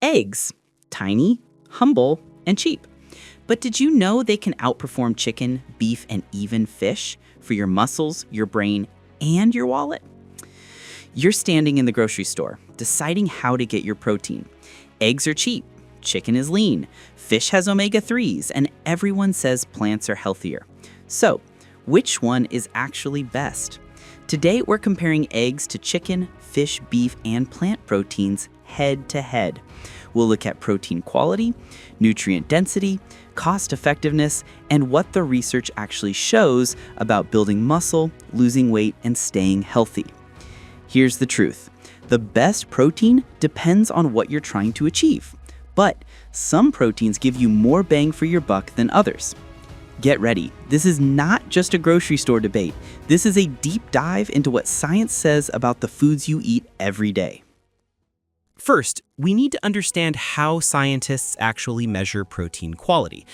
Eggs, tiny, humble, and cheap. But did you know they can outperform chicken, beef, and even fish for your muscles, your brain, and your wallet? You're standing in the grocery store, deciding how to get your protein. Eggs are cheap, chicken is lean, fish has omega-3s, and everyone says plants are healthier. So, which one is actually best? Today, we're comparing eggs to chicken, fish, beef, and plant proteins head to head. We'll look at protein quality, nutrient density, cost effectiveness, and what the research actually shows about building muscle, losing weight, and staying healthy. Here's the truth. The best protein depends on what you're trying to achieve. But some proteins give you more bang for your buck than others. Get ready. This is not just a grocery store debate. This is a deep dive into what science says about the foods you eat every day. First, we need to understand how scientists actually measure protein quality.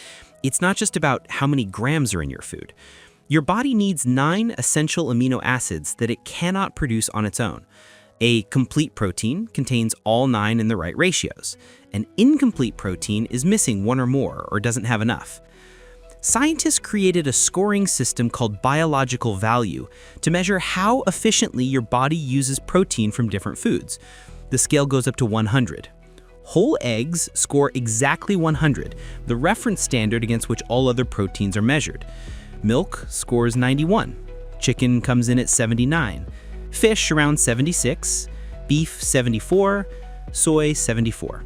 It's not just about how many grams are in your food. Your body needs 9 essential amino acids that it cannot produce on its own. A complete protein contains all 9 in the right ratios. An incomplete protein is missing 1 or more or doesn't have enough. Scientists created a scoring system called biological value to measure how efficiently your body uses protein from different foods. The scale goes up to 100. Whole eggs score exactly 100, the reference standard against which all other proteins are measured. Milk scores 91. Chicken comes in at 79. Fish around 76. Beef 74. Soy 74.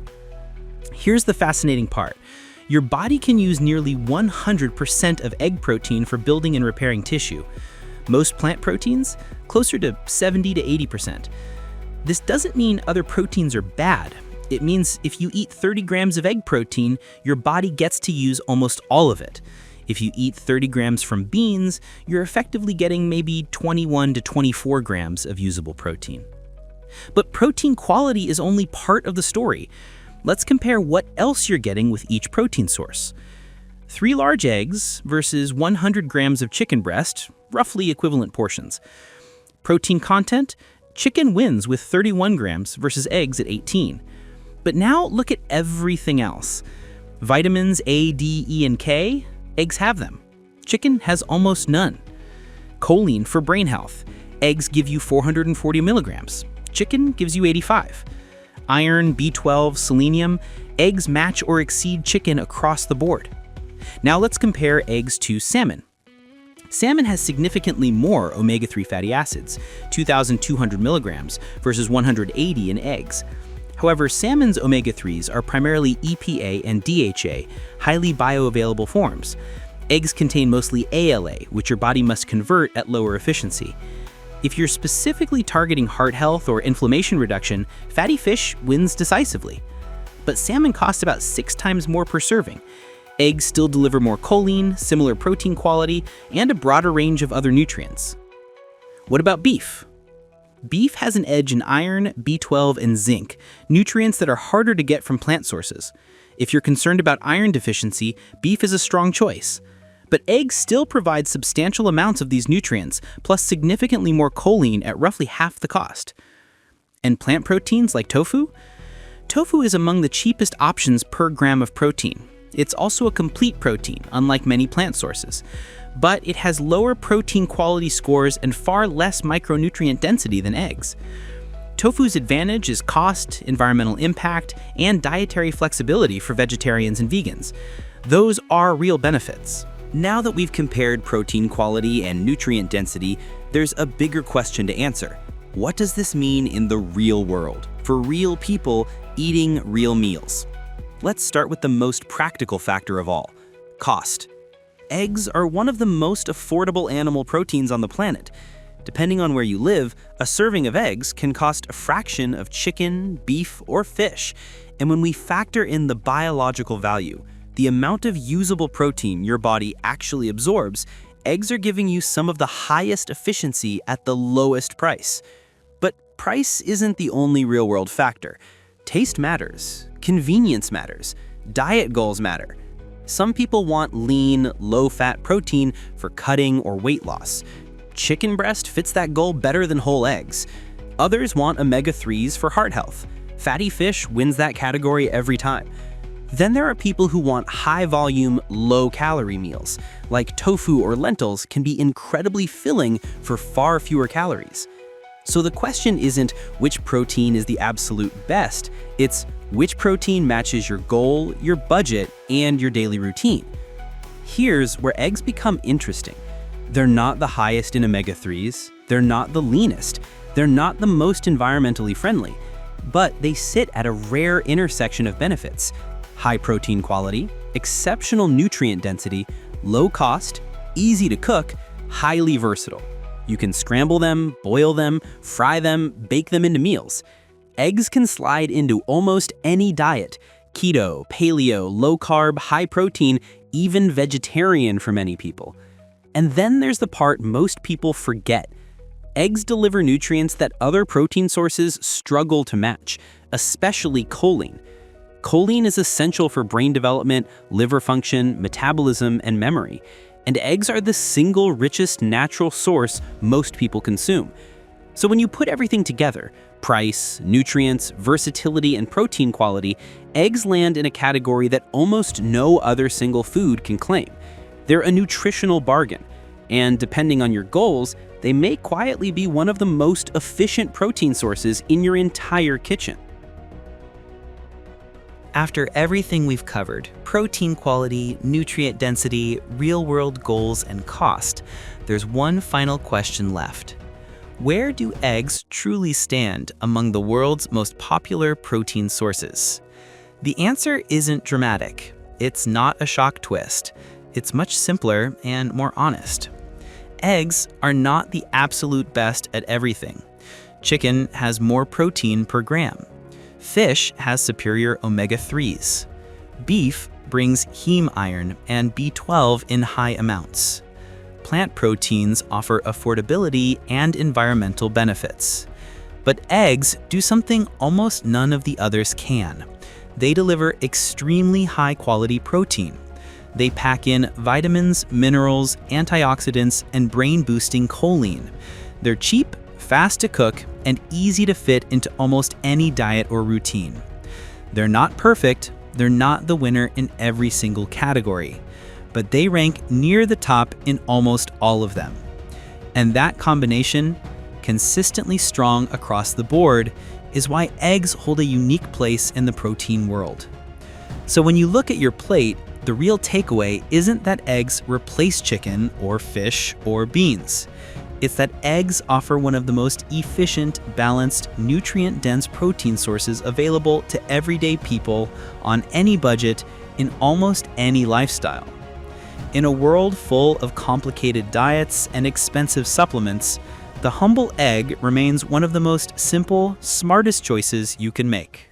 Here's the fascinating part. Your body can use nearly 100% of egg protein for building and repairing tissue. Most plant proteins, closer to 70 to 80%. This doesn't mean other proteins are bad. It means if you eat 30 grams of egg protein, your body gets to use almost all of it. If you eat 30 grams from beans, you're effectively getting maybe 21 to 24 grams of usable protein. But protein quality is only part of the story. Let's compare what else you're getting with each protein source. 3 large eggs versus 100 grams of chicken breast, roughly equivalent portions. Protein content, chicken wins with 31 grams versus eggs at 18. But now look at everything else. Vitamins A, D, E, and K, eggs have them. Chicken has almost none. Choline for brain health. Eggs give you 440 milligrams. Chicken gives you 85. Iron, B12, selenium, eggs match or exceed chicken across the board. Now let's compare eggs to salmon. Salmon has significantly more omega-3 fatty acids, 2,200 milligrams versus 180 in eggs. However, salmon's omega-3s are primarily EPA and DHA, highly bioavailable forms. Eggs contain mostly ALA, which your body must convert at lower efficiency. If you're specifically targeting heart health or inflammation reduction, fatty fish wins decisively. But salmon costs about 6 times more per serving. Eggs still deliver more choline, similar protein quality, and a broader range of other nutrients. What about beef? Beef has an edge in iron, B12, and zinc, nutrients that are harder to get from plant sources. If you're concerned about iron deficiency, beef is a strong choice. But eggs still provide substantial amounts of these nutrients, plus significantly more choline at roughly half the cost. And plant proteins like tofu? Tofu is among the cheapest options per gram of protein. It's also a complete protein, unlike many plant sources. But it has lower protein quality scores and far less micronutrient density than eggs. Tofu's advantage is cost, environmental impact, and dietary flexibility for vegetarians and vegans. Those are real benefits. Now that we've compared protein quality and nutrient density, there's a bigger question to answer. What does this mean in the real world, for real people eating real meals? Let's start with the most practical factor of all, cost. Eggs are one of the most affordable animal proteins on the planet. Depending on where you live, a serving of eggs can cost a fraction of chicken, beef, or fish. And when we factor in the biological value, the amount of usable protein your body actually absorbs, eggs are giving you some of the highest efficiency at the lowest price. But price isn't the only real-world factor. Taste matters, convenience matters, diet goals matter. Some people want lean, low-fat protein for cutting or weight loss. Chicken breast fits that goal better than whole eggs. Others want omega-3s for heart health. Fatty fish wins that category every time. Then there are people who want high-volume, low-calorie meals, like tofu or lentils can be incredibly filling for far fewer calories. So the question isn't which protein is the absolute best, it's which protein matches your goal, your budget, and your daily routine. Here's where eggs become interesting. They're not the highest in omega-3s, they're not the leanest, they're not the most environmentally friendly, but they sit at a rare intersection of benefits: high protein quality, exceptional nutrient density, low cost, easy to cook, highly versatile. You can scramble them, boil them, fry them, bake them into meals. Eggs can slide into almost any diet: keto, paleo, low carb, high protein, even vegetarian for many people. And then there's the part most people forget. Eggs deliver nutrients that other protein sources struggle to match, especially choline. Choline is essential for brain development, liver function, metabolism, and memory. And eggs are the single richest natural source most people consume. So when you put everything together, price, nutrients, versatility, and protein quality, eggs land in a category that almost no other single food can claim. They're a nutritional bargain, and depending on your goals, they may quietly be one of the most efficient protein sources in your entire kitchen. After everything we've covered, protein quality, nutrient density, real-world goals, and cost, there's one final question left. Where do eggs truly stand among the world's most popular protein sources? The answer isn't dramatic. It's not a shock twist. It's much simpler and more honest. Eggs are not the absolute best at everything. Chicken has more protein per gram. Fish has superior omega-3s. Beef brings heme iron and B12 in high amounts. Plant proteins offer affordability and environmental benefits. But eggs do something almost none of the others can. They deliver extremely high-quality protein. They pack in vitamins, minerals, antioxidants, and brain-boosting choline. They're cheap, fast to cook, and easy to fit into almost any diet or routine. They're not perfect, they're not the winner in every single category, but they rank near the top in almost all of them. And that combination, consistently strong across the board, is why eggs hold a unique place in the protein world. So when you look at your plate, the real takeaway isn't that eggs replace chicken or fish or beans. It's that eggs offer one of the most efficient, balanced, nutrient-dense protein sources available to everyday people on any budget in almost any lifestyle. In a world full of complicated diets and expensive supplements, the humble egg remains one of the most simple, smartest choices you can make.